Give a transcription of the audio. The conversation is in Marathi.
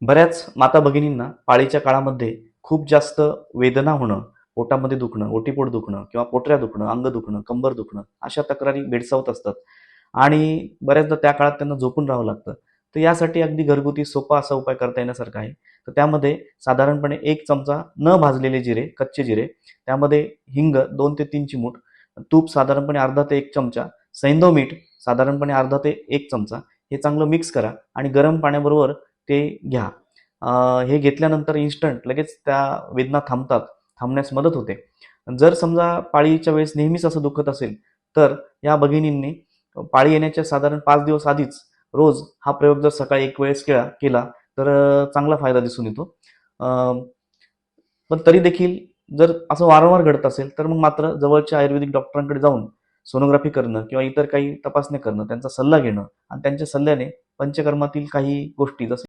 बऱ्याच माता भगिनींना पाळीच्या काळामध्ये खूप जास्त वेदना होणं, पोटामध्ये दुखणं, ओटीपोट दुखणं किंवा पोटऱ्या दुखणं, अंग दुखणं, कंबर दुखणं अशा तक्रारी भेडसावत असतात आणि बऱ्याचदा त्या काळात त्यांना झोपून राहावं लागतं. तर यासाठी अगदी घरगुती सोपा असा उपाय करता येण्यासारखा आहे. तर त्यामध्ये साधारणपणे 1 चमचा न भाजलेले जिरे, कच्चे जिरे, त्यामध्ये हिंग 2 ते 3 चिमूट, तूप साधारणपणे अर्धा ते 1 चमचा, सैंधव मीठ साधारणपणे अर्धा ते 1 चमचा हे चांगलं मिक्स करा आणि गरम पाण्याबरोबर ते घ्या. हे घेतल्यानंतर इन्स्टंट लगेच त्या वेदना थांबतात, थांबण्यास मदत होते. जर समजा पाळीच्या वेळेस नेहमीच असं दुखत असेल, तर या भगिनींनी पाळी येण्याच्या साधारण 5 दिवस आधीच रोज हा प्रयोग जर सकाळी एक वेळेस केला तर चांगला फायदा दिसून येतो. अ, पण तरी देखील जर असं वारंवार घडत असेल, तर मग मात्र जवळच्या आयुर्वेदिक डॉक्टरांकडे जाऊन सोनोग्राफी करणं किंवा इतर काही तपासण्या करणं, त्यांचा सल्ला घेणं आणि त्यांच्या सल्ल्याने पंचकर्मातील काही गोष्टी जसं